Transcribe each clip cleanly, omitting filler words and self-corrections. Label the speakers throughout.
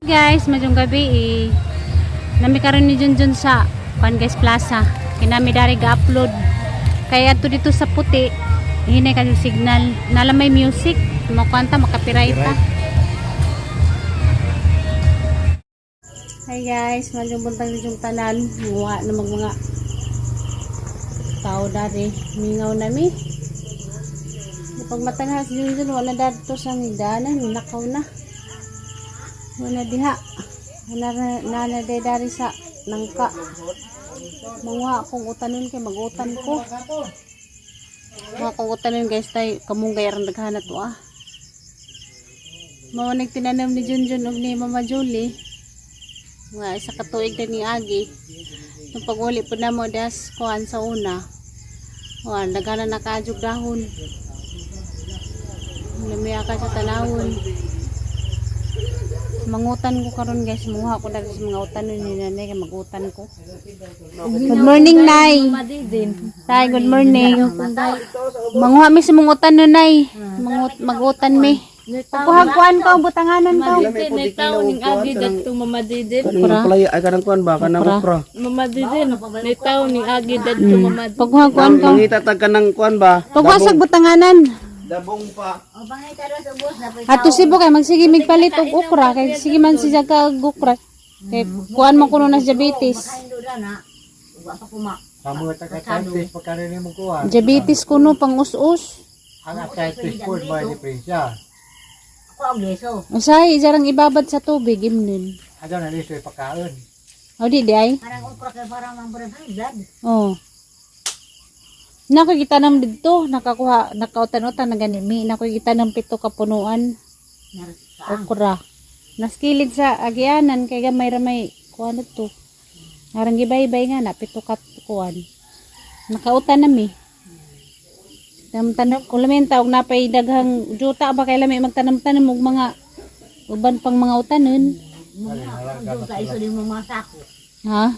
Speaker 1: Guys, madyong gabi nami karon ni Junjun sa guys Plaza. Kinami dari ga-upload. Kaya ato dito sa puti, hinay kasi signal. Nalamay music, makanta makapiright pa. Hi guys, madyong buntang yung tanan. Muwa na mga tao dari. Mingaw nami. Pag matangha si Junjun, wala dito sa higdanan, nakaw na. Wala diha. Wala dari sa nangka. Mga akong utanin kay magutan ko. Mga akong utanin guys tay kamong gayarang daghan to ah. Mao nagtinanam ni Junjun ug ni Mama Julie. Nga isa ka tuig na ni Agi. Nung pag-uli po na mo das kuan sa una. Wan daghan na nakajug dahon. Namiya ka sa tanawon. Mangutan ko karon guys, munguha ko dali sa mga utan ni nanay kay magutan ko. Good morning nay. Tay, good morning. Manguha mi sa mga utan nay. Magutan mi. Pagkuhan ko ang butanganan ko.
Speaker 2: Nay taw ning agi dadto mamadidin.
Speaker 3: Kanang play ay kanang kuan ba kanang okra.
Speaker 2: Mamadidin. Nay taw ning agi dadto mamadidin.
Speaker 1: Pagkuhan ko.
Speaker 3: Mangita tag kanang kuan ba?
Speaker 1: Pagkuha butanganan.
Speaker 3: Dabong pa.
Speaker 1: Ato sibo kay magsige migpalit og okra kay sige man si jaga okra. Kay kuan man kuno na diabetes.
Speaker 4: Kamu ta diabetes pagkari mo kuan.
Speaker 1: Diabetes kuno pang us-us.
Speaker 4: Ang diabetes po ba di presya.
Speaker 1: Usay jarang ibabad sa tubig imnon.
Speaker 4: Ada na liso pagkaon.
Speaker 1: O di ay. Oh. Nakikita nam dito, nakautan-utan na ganimi. Nakikita nam 7 ka punuan. Okra. Naskilid sa agianan kay gamay ramay kuan to. Arang gibay-bay nga na 7 ka kuan. Nakautan nami. Tanam ko lamin taog napay daghang juta ba kay lami magtanam-tanam og mga uban pang mga utanon. Ha?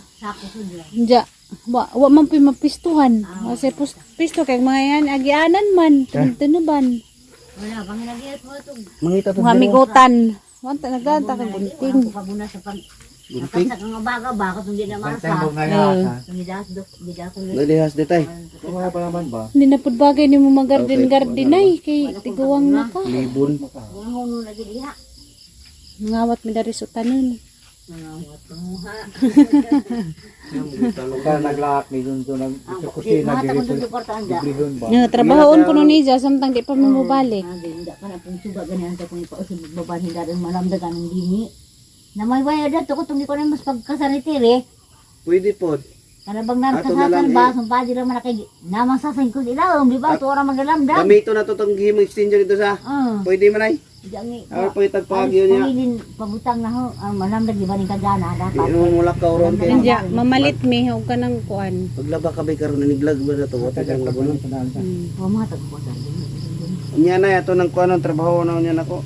Speaker 1: Diya. Wa man pi mapistuhan. Kasi pisto kay mga yan agianan man, tunuban.
Speaker 2: Wala pang nagiat mo to.
Speaker 3: Mangita to.
Speaker 1: Mga migotan. Wanta naganta kay bunting.
Speaker 3: Bunting.
Speaker 2: Sa nga baga ba ko hindi na masa.
Speaker 4: Tembong ngaya.
Speaker 3: Nalihas detay.
Speaker 4: Kuha pa naman ba?
Speaker 1: Hindi na pud bagay ni mo mag-garden ay kay tiguwang na ka.
Speaker 3: Libon.
Speaker 2: Ngono na gid diha.
Speaker 1: Ngawat mi dari sa tanon.
Speaker 4: Kaya naglaak ni dun to nag kusina diri po. Librihon ba?
Speaker 1: Nga trabahoon ko nun niya samtang di pa mi mobalik.
Speaker 2: Hindi ka na pong suba ganyan sa kung ipausog babahin dadan malamdagan ng dini. Na may waya dato ko tong di ko na mas pagkasanitire.
Speaker 3: Pwede pod.
Speaker 2: Kana bang narkasasan ba sumpa dira man kay namang sasan ko ilaw di ba to ora magalamdag.
Speaker 3: Gamito na to tong gihimo extension dito sa. Pwede man ay.
Speaker 2: Jangi.
Speaker 3: Ako pa itag pagyo niya.
Speaker 2: Pwedeng pabutang na ho ang malamdag di ba ning kadana dapat.
Speaker 3: Yung mula ka ron kay.
Speaker 1: Kanya mamalit mi og kanang kuan.
Speaker 3: Paglaba ka bay karon ni vlog ba na to wata kang labunon.
Speaker 2: O mga tagpuan.
Speaker 3: Nya na ato nang kuan trabaho na nya nako.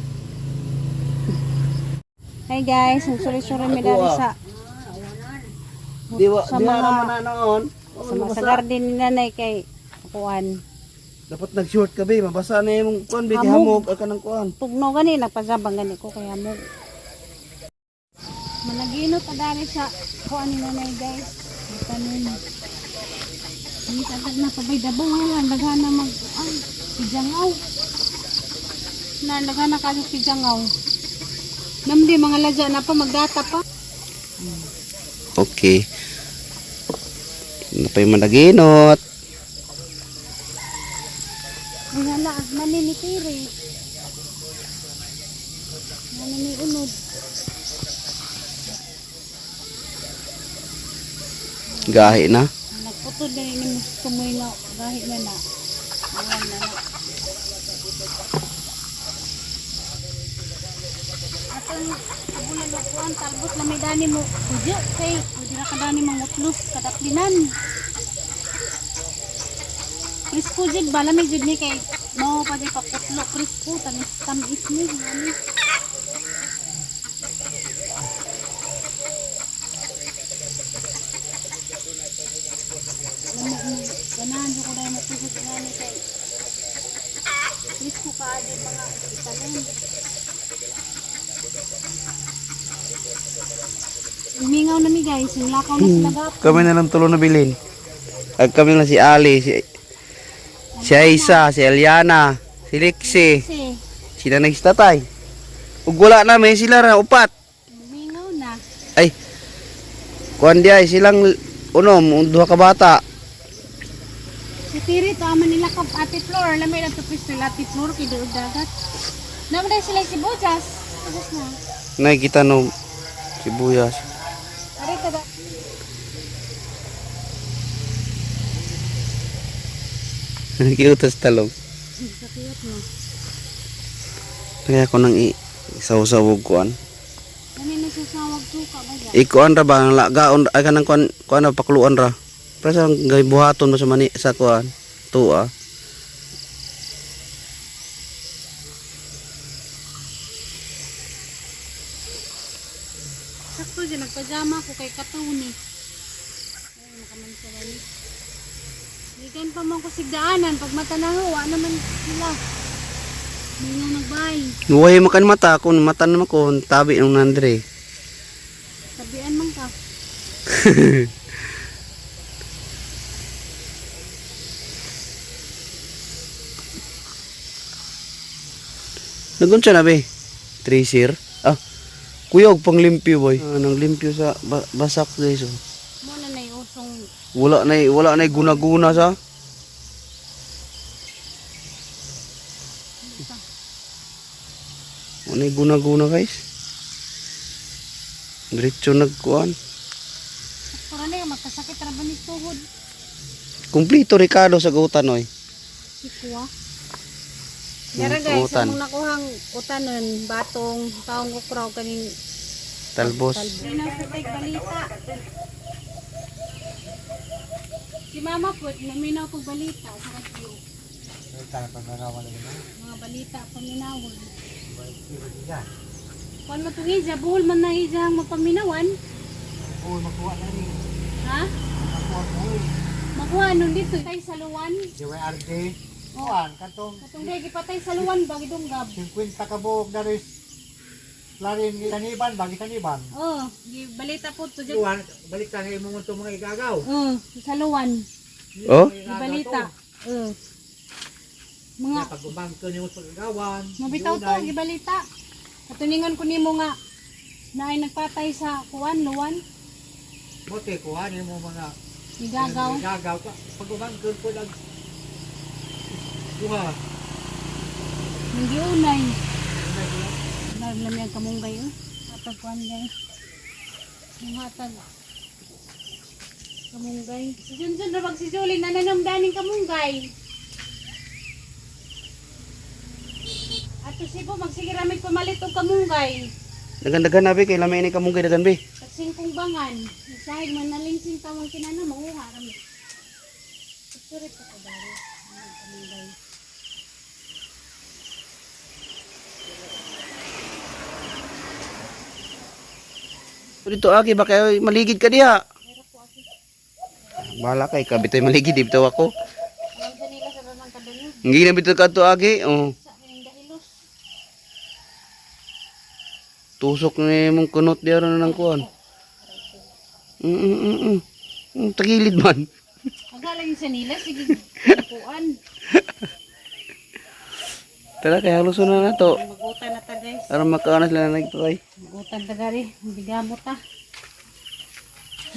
Speaker 1: Hi guys, sorry mi dari sa
Speaker 3: Diwa
Speaker 1: Sa
Speaker 3: diwa
Speaker 1: mga-
Speaker 3: naman na noon.
Speaker 1: sa garden ni nanay kay kuan.
Speaker 3: Dapat nag-short ka bay mabasa na yung kuan bay
Speaker 1: Hamog.
Speaker 3: hamog ka nang kuan.
Speaker 1: Tugno gani nagpasabang gani ko kaya mo. Managino pa dari sa kuan ni nanay guys. Tanon. Ni tatag na pa bay dabo ang daghan na mag pijangaw. Na daghan na kayo pijangaw. Namdi mga ladya na pa magdata pa.
Speaker 3: Okay. Napay managinot.
Speaker 1: Ay hala, maninitiri. Maniniunod.
Speaker 3: Gahi na.
Speaker 1: Nagputod na rin yung tumoy na kahit na na. Ayan na na. Atong abulan na kuhan, talbot na may dani mo. Kudyo, kay, pwede na kadani mong utlos, kadaklinan. Prisko jig, balamig jig ni kay, no, pwede pakutlo, prisko, tamis ni, ano. Ganahan ko na yung matusot na ni kay. Prisko ka din mga itanin. Mingaw na mi guys, yung lakaw na sila gap.
Speaker 3: Kami na lang tulo na bilin. Ag kami lang si Ali, si Aisa, si Eliana, si Lixie,
Speaker 1: Kasi,
Speaker 3: si Nanay si Tatay. Ug wala na may sila ra upat.
Speaker 1: mingaw na.
Speaker 3: Ay. Kuan di ay silang duha ka bata.
Speaker 1: Si Tiri, to aman nila kap ate Flor. Lamay lang to pisto nila ate Flor, kay doon dagat. Naman dahil sila si Bojas. Bojas na.
Speaker 3: Nakikita no sibuyas.
Speaker 1: Ari ka ba?
Speaker 3: Nakiutas talong.
Speaker 1: Sakiyot mo.
Speaker 3: Kaya ko nang isawsawog kuan.
Speaker 1: Kami nasusawag suka ba dyan?
Speaker 3: Ikuan ra ba ang lagaon ay kanang kuan na pakluan ra. Para sa gay buhaton mo sa mani sa kuan. Tuwa.
Speaker 1: Sakto dyan, nagpajama ko kay Katuni. Ay, nakaman sila ni. Higan pa man ko sigdaanan. Pag matanahawa naman sila. Mingaw nagbay.
Speaker 3: Nuway makan mata kun mata naman ko tabi ng Andre.
Speaker 1: Sabihan man ka.
Speaker 3: Nagunsa na be. Tracer. Ah. Kuyog pang limpyo boy. Nang limpyo sa basak guys. Oh.
Speaker 1: Muna na yung usong
Speaker 3: Wala na guna-guna sa. Wala na guna-guna guys. Diretso nagkuan.
Speaker 1: para na yung magkasakit na ba ni tuhod.
Speaker 3: Kumplito Ricardo sa gautan oy.
Speaker 1: Sikwa. Yara guys,
Speaker 3: utan.
Speaker 1: among nakuhang utanon, batong, taong ukraw kaning
Speaker 3: Talbos.
Speaker 1: Pinasutay balita. Si mama po, naminaw pag balita sa radyo. Mga balita, paminawon. Kung mo itong hija, buhol man na hija ang mapaminawan. Ha? Makuha nun dito, tay sa luwan.
Speaker 4: Kuan katong
Speaker 1: Katong dahil gipatay sa luwan, bagi dunggab.
Speaker 4: 50 ka buok dari larin taniban bagi taniban.
Speaker 1: Oh, balita po to dyan.
Speaker 4: Kuan balik ta nga imong to mga igagaw.
Speaker 1: Oh, sa luwan.
Speaker 3: Oh?
Speaker 1: Gibalita. Oh. Mga
Speaker 4: Pag-ubang ko nimo sa gagawan.
Speaker 1: mabitaw to, gibalita. Katuningan ko nimo nga na ay nagpatay sa kuwan, luwan,
Speaker 4: Bote kuan nimo mga
Speaker 1: igagaw.
Speaker 4: igagaw ka. Pag-ubang ko dag duha.
Speaker 1: Hindi unay. Naglamyag kamunggay oh. Atag kuwan guys. Mga atag kamunggay. Si Junjun na pag si Julie nananamdaning kamunggay. Ato sibo magsigiramit pamalit og kamunggay.
Speaker 3: Dagan-dagan na be kay lamay ni kamong kay dagan be.
Speaker 1: Pagsingkong bangan. Isahig man nalingsing tawang kinana mauha rami. Surit ko dari. Kamunggay.
Speaker 3: Dito aki ba kayo maligid ka diha? Bala kay kabitoy maligid dito ako.
Speaker 1: Alam sa nila sa bamang kadunyo.
Speaker 3: Hindi na bito ka to aki. Oh.
Speaker 1: Sa aking dahilos.
Speaker 3: Tusok ni mong kunot diha ron nang kuan. Tagilid man.
Speaker 1: Agala yung sa nila. Sige. Kuan.
Speaker 3: Tara kay haluson na nato.
Speaker 1: Magutan na ta guys.
Speaker 3: Para makaana sila na nagtry.
Speaker 1: Magutan ta gari. Bigamot ta.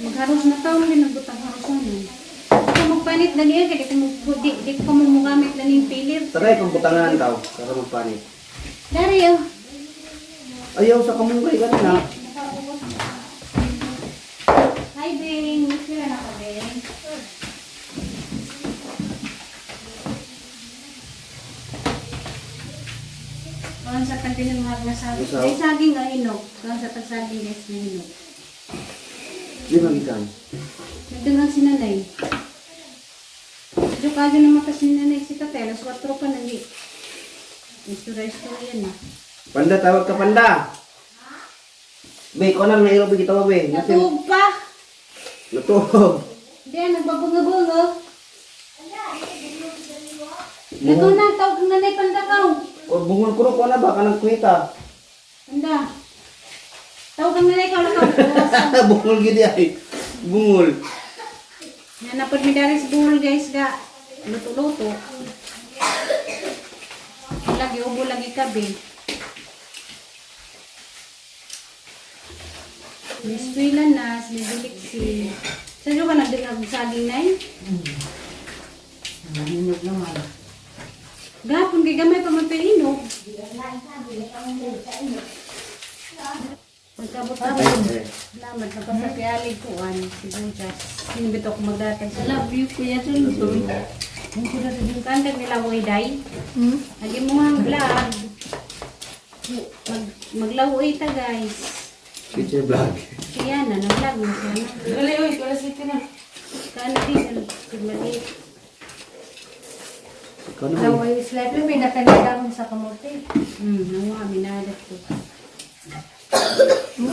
Speaker 1: Magharos na taon din nagbutang harosan. Ito magpanit na niya. Kaya di ko mo gamit na niyong pilir.
Speaker 3: Tara kung butangan daw para magpanit.
Speaker 1: Dari oh.
Speaker 3: Ayaw sa kamunggay kanina.
Speaker 1: Hi Bing. Masira na ka Bing. Kung sa tagin ng mga saging.
Speaker 3: Isaw.
Speaker 1: May saging nga hinog. Kung sa tagsaging is na hinog.
Speaker 3: Di magikan.
Speaker 1: Nagdagang si nanay. Medyo kaga na mata si nanay si tatay. Alas 4 pa nali. Istura-istura yan ah.
Speaker 3: Panda tawag ka panda. Be, ko nang nahiro bigito mo be.
Speaker 1: Natug pa!
Speaker 3: Natog.
Speaker 1: Hindi, nagbabunga-bunga. Nagaw na, tawag ng nanay pandakaw.
Speaker 3: O bungol ko ko na ba kanang kuita.
Speaker 1: Panda. Tawag na ikaw lang ka.
Speaker 3: Bungol gini ay. Bungol.
Speaker 1: Yan napod mi dari sa bungol guys ga. Luto-luto. Lagi ubo lagi kabe. Miswilan na, sinibilik si... Saan ka nagdinag-saging na yun?
Speaker 2: Nahinog naman.
Speaker 1: Gapon kay gamay pa magpainog. Magkabot-abot. Salamat na pasal kay alig ko si Bunchas. Sinibito ko magdatag sa love you kuya Junjun. Yung kandag nila day. Lagi mo ang vlog. Maglawoy ta guys.
Speaker 3: Picture vlog.
Speaker 1: Kaya na, nag-vlog mo siya na.
Speaker 2: Galayoy, para sa na.
Speaker 1: Kaano din, maliit.
Speaker 3: Ikaw naman.
Speaker 2: Away, slightly may nakanagam sa kamote.
Speaker 1: Nawa, minadat ko.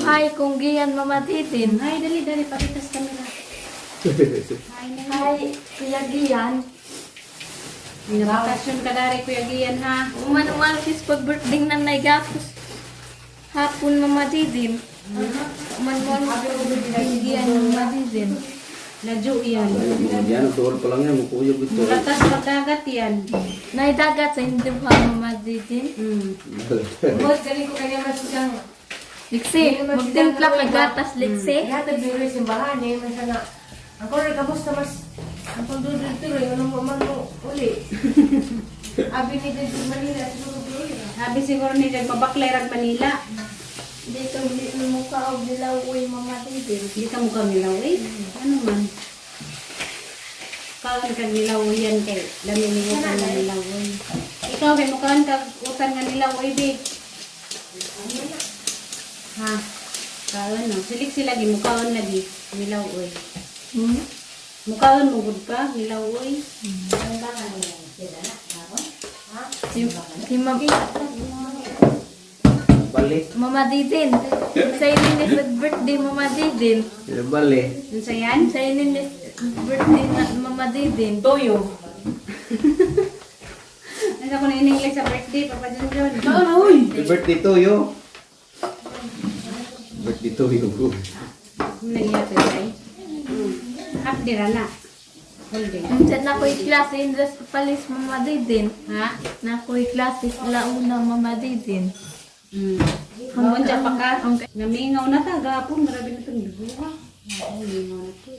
Speaker 5: Hi, kung giyan mamatitin.
Speaker 1: Ay, dali, pakitas kamera. Ay, na.
Speaker 5: Hi, Kuya Giyan.
Speaker 1: Nabakasyon ka dari, Kuya Gian, ha?
Speaker 5: Uman sis pag-birthday na naigapos. Hapon mamatitin. Uman Giyan mamatitin.
Speaker 1: Ladyo yan.
Speaker 3: Yan, tuwal pa lang yan. Mukuyog ito.
Speaker 1: Mulatas magdagat yan.
Speaker 5: Naidagat sa hindi pa mamatitin.
Speaker 2: Umot, galing ko kanya masudang.
Speaker 5: Liksi, magtimpla ka gatas, Liksi.
Speaker 2: Yata biro yung simbahan eh. Masa na. Ako rin kamusta mas. Ang pagdudul-tuloy. Ano mo man mo uli. Abi ni Dito Manila. Siguro tuloy.
Speaker 1: Sabi siguro ni Dag, mabaklerag Manila.
Speaker 5: Dito, hindi mo ka o dilawoy mamatitin.
Speaker 1: Hindi ka mukha nilaw, eh. Ano man? Kawan ka nilaw yan kay dami ni utang nga nilaw, eh. Ikaw kay mukhaan ka utang nga nilaw, eh, big. Ha? Kawan, no? Silik sila, mukhaan lagi. Nilaw, eh. Mukhaan mo gud pa, nilaw, eh.
Speaker 5: Si
Speaker 3: Balik.
Speaker 5: mamatitin. Sa ininis birthday mamatitin.
Speaker 3: Balik.
Speaker 1: Ano sa yan?
Speaker 5: Sa ininis birthday na mamatitin.
Speaker 2: Toyo.
Speaker 1: Nasa ko na in-English sa birthday, Papa Junjun.
Speaker 3: Happy birthday to you. Birthday to you.
Speaker 1: Naiyak ko, eh. Half day na. Whole day.
Speaker 5: Minsan na ko'y klase indras palis mamaditin.
Speaker 1: Ha?
Speaker 5: Na ko'y klase launa mamaditin.
Speaker 1: Hamon dyan pa ka. Namingaw na ta, gapon. Marami na itong buha. Namingaw na to.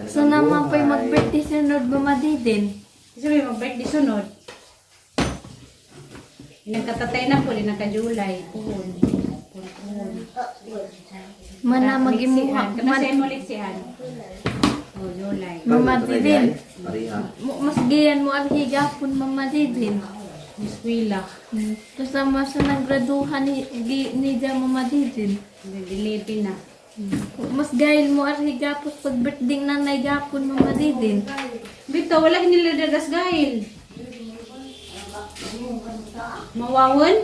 Speaker 5: So naman ko'y mag-birthday sunod mamaditin.
Speaker 1: Kasi may mag-birthday sunod. Nagkatatay na po, nagka-July. Puhon.
Speaker 5: Mana magimuha.
Speaker 1: Kamasayin mo liksihan. Oh, July.
Speaker 5: Mamaditin.
Speaker 3: Mariha.
Speaker 5: Mas giyan mo ang higapon mamaditin.
Speaker 1: Eskwela.
Speaker 5: Kasama sa naggraduhan ni Dja mamaditin.
Speaker 1: Dilipin na.
Speaker 5: Mas gayil mo ang higapon pag birthday na naigapon mamaditin.
Speaker 1: Bito, wala nila dagas gahil. Mawawan?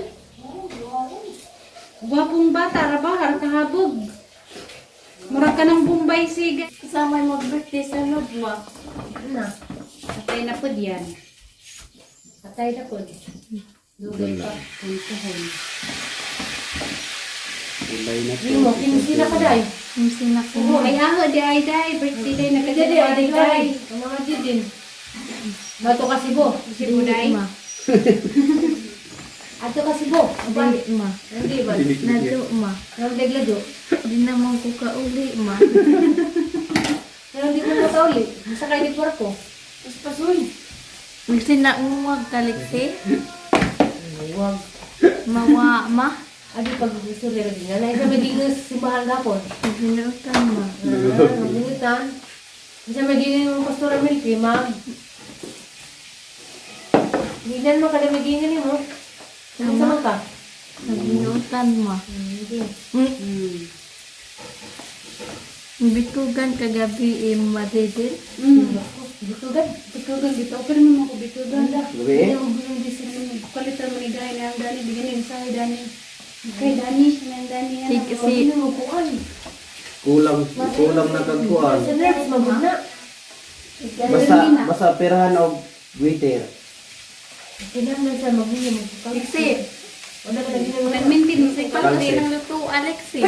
Speaker 1: Gwapong bata, rabahar, kahabog. Murag ka ng Bombay siga.
Speaker 5: Kasama yung mag-birthday sunod mo.
Speaker 2: Na.
Speaker 1: Patay na po diyan.
Speaker 2: Patay na po.
Speaker 1: Dugay pa. Puntuhon.
Speaker 3: Ulay na to.
Speaker 2: Mo, kinisila ka day.
Speaker 5: Yung sinak
Speaker 1: Oo, ay aho, di ay day. Birthday day na kasi
Speaker 2: Jadi, aday day. Ang mga didin. Bato ka sibo.
Speaker 1: Si Buday.
Speaker 5: ma.
Speaker 2: Ato ka sibo. Abay.
Speaker 5: Dili ma.
Speaker 2: Hindi ba?
Speaker 5: Nado ma.
Speaker 2: Ang deglado.
Speaker 5: Di naman ko kauli ma.
Speaker 2: Pero hindi ko makauli. Masakay di ko. Mas pasoy.
Speaker 5: Magsinangungwag kaliksi.
Speaker 2: Huwag.
Speaker 5: Mawa ma.
Speaker 2: Adi pag gusto rin nila. Lain sa medingas simbahan gapon.
Speaker 5: Sinutan ma.
Speaker 2: Magingitan. Isa magiging yung pastora Milky, mag. Ginan mo kada magiging mo. Ano sa mata?
Speaker 5: Sinutan ma.
Speaker 2: Hindi.
Speaker 5: Bitugan kagabi madidin.
Speaker 2: Bitugan.
Speaker 1: Bitugan dito. Okay naman ako bitugan.
Speaker 3: Gabi?
Speaker 1: Kalitan mo ni Dani na ang Dani. Bigyan yung sahay Dani. Okay, Dani. Ang Dani yan.
Speaker 5: Si
Speaker 2: Ano mo kuan?
Speaker 3: Kulang na kagkuhan.
Speaker 2: Sa nerves, maguna.
Speaker 3: Basta perahan og waiter.
Speaker 2: Kinahanglan sa magulo mo.
Speaker 5: Liksi.
Speaker 2: Wala ka lagi ng
Speaker 1: Nag-maintain mo sa
Speaker 5: Pati ng luto, Alexi.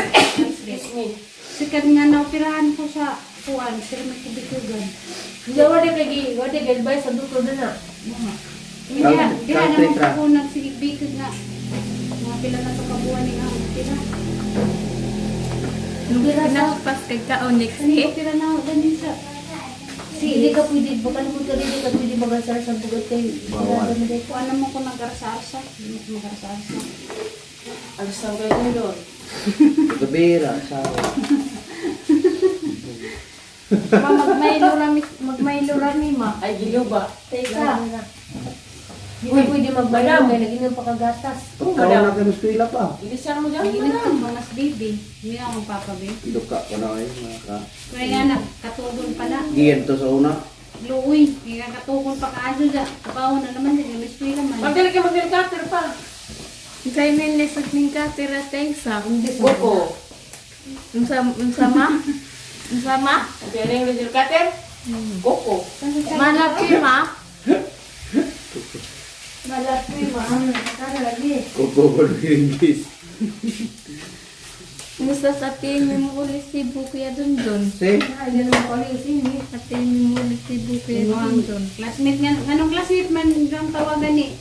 Speaker 1: sikat nga naoperahan ko sa kuwan, sir may kubikugan.
Speaker 2: Hindi, wala ka sa doktor na na.
Speaker 1: Diha
Speaker 3: Country
Speaker 1: naman
Speaker 3: truck.
Speaker 1: ko nagsigbikag na. Mga pila na ito kabuhan ni nga. Pila.
Speaker 5: Pinakpas kay kaon next
Speaker 1: Kasi pila na ako ganun sa.
Speaker 2: Hindi ka pwede, baka naman ka rin, hindi ka pwede magasar sa bugat kayo.
Speaker 3: Bawal.
Speaker 1: Kuha naman ko nag-arsa-arsa. Hindi ko mag-arsa-arsa.
Speaker 2: Alas lang kayo nyo doon.
Speaker 3: Gabira, sawa.
Speaker 5: Magmaylo rami ma.
Speaker 2: Ay, giliw ba? Teka. Hindi ka pwede magmadam, kaya nag-inom pa kagatas.
Speaker 3: Pagkaw na kayo eskwela pa.
Speaker 2: Ilisang mo dyan,
Speaker 1: Naginit
Speaker 2: madam.
Speaker 1: ko mga baby. Hindi ako papabi.
Speaker 3: Duka ko na kayo, mga ka.
Speaker 1: Kaya nga na, katugon pala.
Speaker 3: Giyan to sa una.
Speaker 1: Luoy. Kaya katugon pa kaado dyan. Kapaw na naman dyan. May swila man.
Speaker 2: Magdala ka mag-helicopter pa.
Speaker 5: Kay nilis at ning katira taysa.
Speaker 2: Boko.
Speaker 5: Unsa ma?
Speaker 2: Kaya na yung helicopter? Boko.
Speaker 5: Malaki ma.
Speaker 2: Malaki, mahal. Kaya lagi.
Speaker 3: Kukukul yung gis.
Speaker 5: Musta sa atin mo ulit si Bukuya dun.
Speaker 3: See?
Speaker 2: Ay, yan ang pala sini.
Speaker 5: Atin mo ulit si Bukuya dun.
Speaker 1: Classmate nga. Anong classmate man ang tawagan ni?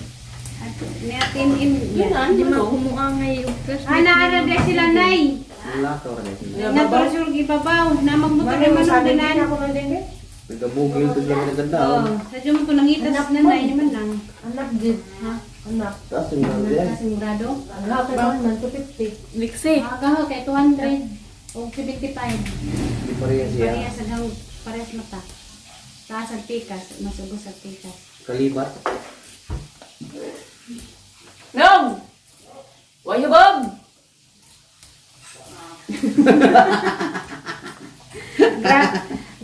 Speaker 1: At ni atin in.
Speaker 5: Di ma kumuangay og
Speaker 1: Naara de sila nay.
Speaker 3: Wala ka rin.
Speaker 1: Nagpasul gibabaw. Namagmotor ni manong dinan.
Speaker 2: Ako man din eh.
Speaker 3: Nagabugil to siya mga ganda.
Speaker 1: Oo. Sadyo mo ko nangitas na nay naman lang.
Speaker 2: Anak din.
Speaker 1: Ha?
Speaker 2: Anak.
Speaker 3: Taas yung mga yan.
Speaker 1: Sigurado?
Speaker 2: Anak, kaya man, 250.
Speaker 5: Liksi.
Speaker 1: Agaw kay 200 o 75.
Speaker 3: Hindi pa rin siya.
Speaker 1: Parehas agaw, parehas mata. Taas ang tikas, masugos ang tikas.
Speaker 3: Kalibat.
Speaker 2: No! Why you bug?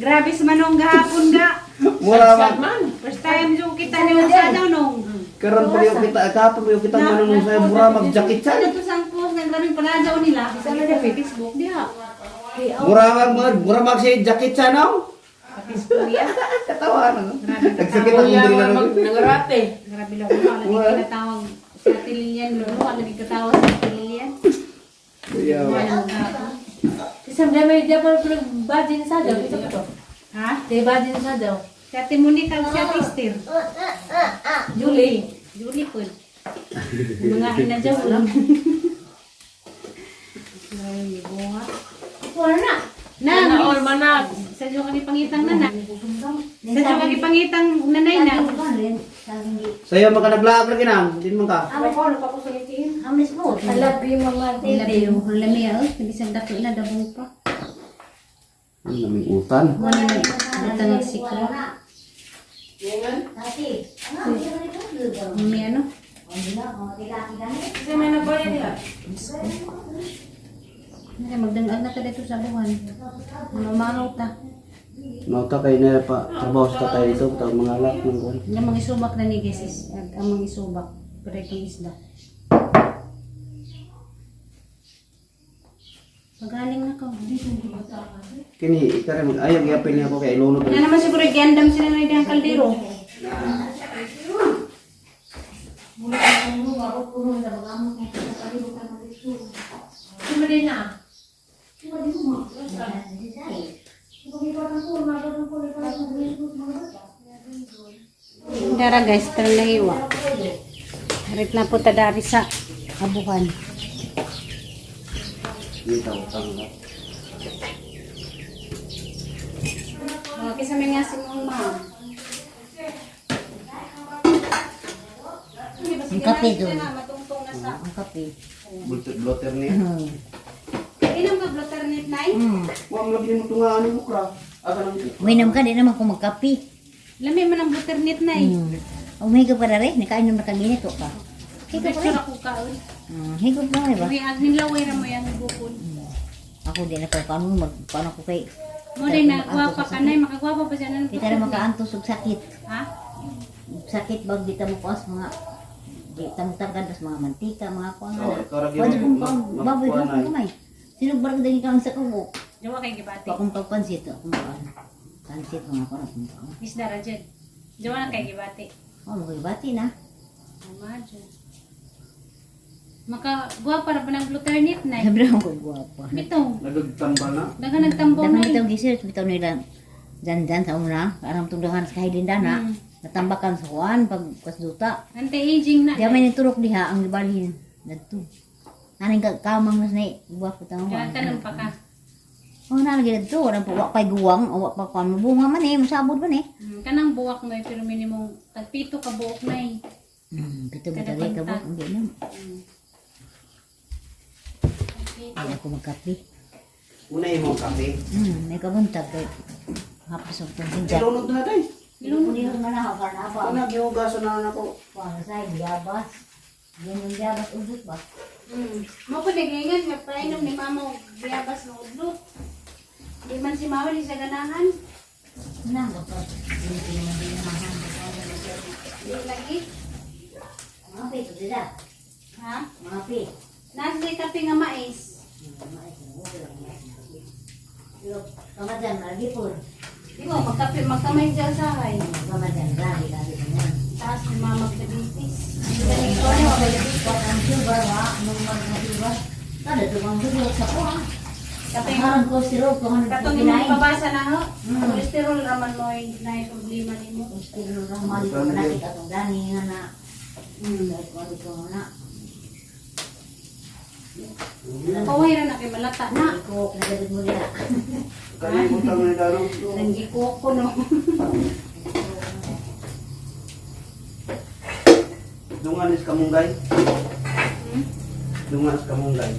Speaker 1: Grabe sa manong gahapon ga.
Speaker 3: Mura mag.
Speaker 2: Man.
Speaker 1: First time yung kita ni sa daw nung.
Speaker 3: Karon pa yung kita. Kapag yung kita manunong sa'yo. Mura mag-jacket
Speaker 1: Ano
Speaker 3: siya.
Speaker 1: to sang post ng daming panadaw nila? Sa Facebook diha.
Speaker 3: Mura mag siya jacket siya no?
Speaker 1: Facebook ya.
Speaker 3: Katawa na.
Speaker 1: Grabe
Speaker 3: Nagsakit
Speaker 1: katawa.
Speaker 3: ang mundo nila.
Speaker 2: Nangarate.
Speaker 1: Grabe lang wala lagi kinatawag sa Tililian lolo, wala lagi katawag sa Tililian.
Speaker 3: Kuya.
Speaker 1: Wala mo gahapon.
Speaker 2: Kasi may dia pa nagbadin sa daw. Ito to.
Speaker 1: Ha?
Speaker 2: Di badin sa daw.
Speaker 1: Si Ate Monica o si Ate Esther?
Speaker 2: Julie.
Speaker 1: Julie po. Mga hinadyaw lang. Ngayon, may bunga.
Speaker 2: Wala na.
Speaker 1: Na,
Speaker 2: all manag.
Speaker 1: sa diyo kani pangitang nana. Sa diyo kani pangitang nanay na.
Speaker 3: Sa'yo maka nag-vlog lagi na. Hindi mo ka.
Speaker 2: Ano ko, napapasulitin?
Speaker 6: Amis mo.
Speaker 2: I love you, Mama
Speaker 1: Labi
Speaker 2: Titi.
Speaker 1: yung lamia, hindi sa dako na dabong pa.
Speaker 3: Ang laming utan.
Speaker 1: Wala na datang ang siklo.
Speaker 6: Tati.
Speaker 1: May ano?
Speaker 2: Kasi may nagbayad niya.
Speaker 1: Magdangaan na ka dito sa buwan. Mamaraw ta.
Speaker 3: Nauta kayo na pa. Trabaho sa tatay dito. Tawag mga alak ng kuwan.
Speaker 1: Yung mga isubak na ni Gesis. Ang mga isubak. Pero itong isda. Pagaling na ka.
Speaker 3: Kini, ikare mag ayaw gyapon niya ako kay ilunod.
Speaker 1: Nga naman siguro i-gandam sila na yung kaldero.
Speaker 2: Sino din na?
Speaker 1: Dara guys, tara na hiwa. Harit na po tadari sa abuhan.
Speaker 3: Dito utang na.
Speaker 1: Okay, sa mga si mong ma'am.
Speaker 6: Ang kape doon.
Speaker 1: Matungtong na sa...
Speaker 6: Ang kape.
Speaker 3: Blotter niya.
Speaker 1: Inom ka blotter net na
Speaker 3: Wa mo lagi mo tunga ano mo kra. Aka nang
Speaker 6: Uminom ka, di naman ko magkape.
Speaker 1: Lami mo ng blotter net na
Speaker 6: Umihigo pa na rin, nakainom na kami nito ka. Higo pa rin.
Speaker 1: Picture ako ka.
Speaker 6: Higo pa rin ba?
Speaker 1: May agning laway na mo yan bukod.
Speaker 6: Ako din ako, paano ko kay...
Speaker 1: Mo din na gwapa ka na, makagwapa pa siya na.
Speaker 6: Kita na makaantos og sakit.
Speaker 1: Ha?
Speaker 6: Sakit bag di mo kuas mga... Di mo tagad tas mga mantika, mga kuang
Speaker 3: Oh,
Speaker 6: na.
Speaker 3: ikaw ra
Speaker 6: Pwede
Speaker 3: gyud
Speaker 6: kong
Speaker 3: mag-
Speaker 6: baboy ko
Speaker 3: magkuanay.
Speaker 6: kamay. Sino barang din kang sa kubo?
Speaker 1: Jawa kay gibati.
Speaker 6: Pa kung pagpansit akong kuan. Pansit mga kuan akong kuan.
Speaker 1: Isda ra dyan. Jawa na kay gibati.
Speaker 6: Oh, magibati na.
Speaker 1: Imagine. Maka para pa ng gluternit na.
Speaker 6: Sabi lang ko guwapa.
Speaker 1: Bitaw.
Speaker 3: Nagagtambal na.
Speaker 1: Daga nagtambaw
Speaker 6: Dagan
Speaker 1: na
Speaker 6: bitaw gisir, bitaw nila dyan sa una. Aram tungdahan sa kahilin na. Natambakan sa kuwan pag kasduta.
Speaker 1: Anti-aging na.
Speaker 6: Di may niturok diha ang ibalhin. Dadto. Naning kamang nas na guwapo tang kuwan.
Speaker 1: Tanong pa ka.
Speaker 6: Oh, nalagi dadto. Walang po wakay guwang. O wak pa kuwan. Mabunga man eh. Masabod man eh.
Speaker 1: Kanang buwak mo pero minimum tagpito ka buok na eh.
Speaker 6: Bitaw bitaw ka buwak. Ang ganyan. Ay ako magkape.
Speaker 3: Una yung mga kape.
Speaker 6: May kabuntag kay hapos ang tungkol.
Speaker 3: Ilunod na tayo.
Speaker 6: Hindi ko man ako para apa.
Speaker 3: Nagihugasan na ako.
Speaker 6: Para sa biyabas. Yan yung biyabas udot ba?
Speaker 1: Mo po nagingan nga painom ni mama og biyabas ng udlo. Di man si mama di sa ganahan.
Speaker 6: Na ba pa? Hindi ko naman din mahan.
Speaker 1: Di lagi.
Speaker 6: Mga pito sila.
Speaker 1: Ha?
Speaker 6: Mga pito.
Speaker 1: Nasa di kape nga mais.
Speaker 6: Kamadan, lagi po.
Speaker 1: Di mo magkamay dyan sa hay.
Speaker 6: Kamadan, lagi naman.
Speaker 1: Tapos ni mama magdiabetes.
Speaker 6: Ganito na, diabetes pa ang sugar, ha? Anong mag-sugar? Kada tukang sugar sa po, ha?
Speaker 1: Kape
Speaker 6: Parang cholesterol, kung ano
Speaker 1: katong
Speaker 6: kinain.
Speaker 1: imong pabasa na ho. Cholesterol raman mo na problema nimo.
Speaker 6: Cholesterol lang, mali ko malaki katong dani nga na. Kahit mali ko na.
Speaker 1: Kaway ra na kay malata na.
Speaker 6: Iko, nagagad mo nila.
Speaker 3: Kalimutan mo na darong.
Speaker 1: Nanggi ko no.
Speaker 3: Dungan is kamunggay. Dungan is kamunggay.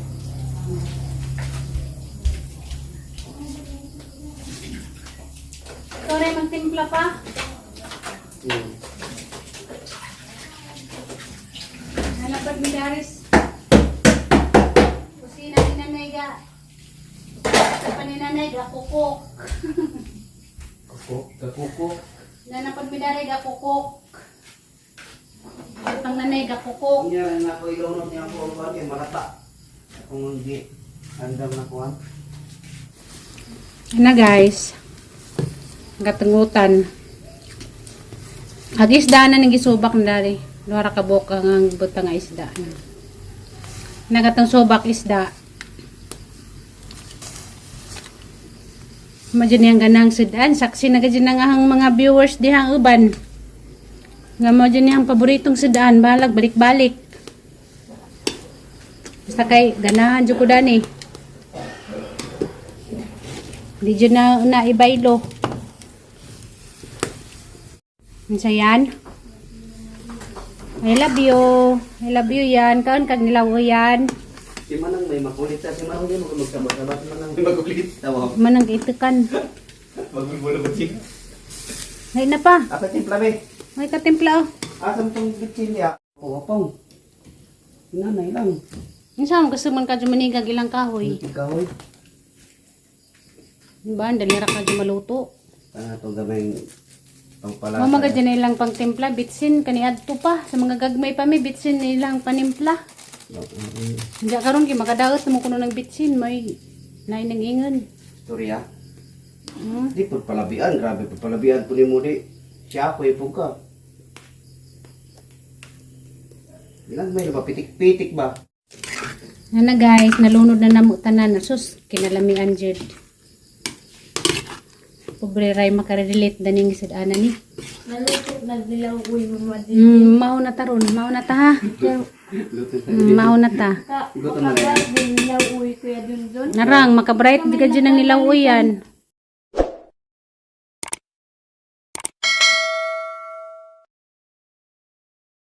Speaker 1: Ikaw rin magtimpla pa. Hanapad mi Daris. Kusina ni nanay ga. Sa ni nanay ga kukok.
Speaker 3: Kakuko.
Speaker 1: Nanapad mi Daris ga kukok. Pang nanay ga kukok.
Speaker 3: Kanya na ako ilunod niya ako ang bagay, malata. Kung hindi, andam na kuhan.
Speaker 1: Na guys. Gatungutan. Ag-isda na nang gisubak na dari. Luara ka buka nga butang nga isda. Nagatang subak isda. Madyan yang ganang sidaan. Saksi na gadyan na nga ang mga viewers dihang uban. Nga mo dyan yung paboritong sidaan. Balag, balik-balik. Basta kay ganahan dyan ko dani. Di dyan na ibaylo. Minsa yan. I love you. I love you yan. Kaon kag nilaw yan.
Speaker 3: Si Manang may makulit sa si Manang hindi mo magsabat-sabat. Si Manang may makulit. Tawa.
Speaker 1: Manang itukan.
Speaker 3: Magmula ko siya.
Speaker 1: Ay na pa.
Speaker 3: Asa timpla be?
Speaker 1: May katimpla oh.
Speaker 3: Asam tong bitsin niya. Oo, apong. Nanay lang.
Speaker 1: Minsa mo gusto man ka dyan manigag ilang kahoy.
Speaker 3: Ikaw eh.
Speaker 1: Diba? Dalira ka dyan maluto.
Speaker 3: Itong gamay pangpalasa.
Speaker 1: Mamaga dyan na ilang pangtimpla. Bitsin. Kaniadto pa. Sa mga gagmay pa may bitsin ilang panimpla. Hindi karon ki makadaot mo kuno ng bitsin. May nainang ingon.
Speaker 3: Storya. Di po palabian. Grabe po palabian po ni mo di. Siya ako ipong ka. Ilang may ba? Pitik-pitik ba?
Speaker 1: Na guys, nalunod na namo tanan. Sus, kinalamian jud. Pobre ray makarelate daning sidana ni.
Speaker 5: Naluto, nagdilaw uy mo
Speaker 1: Mao na taron, mao na ta ha. Mao na ta.
Speaker 3: Gutom na rin.
Speaker 5: Dilaw uy kuya dun dun.
Speaker 1: Narang makabright di ka dyan ng nilaw yan.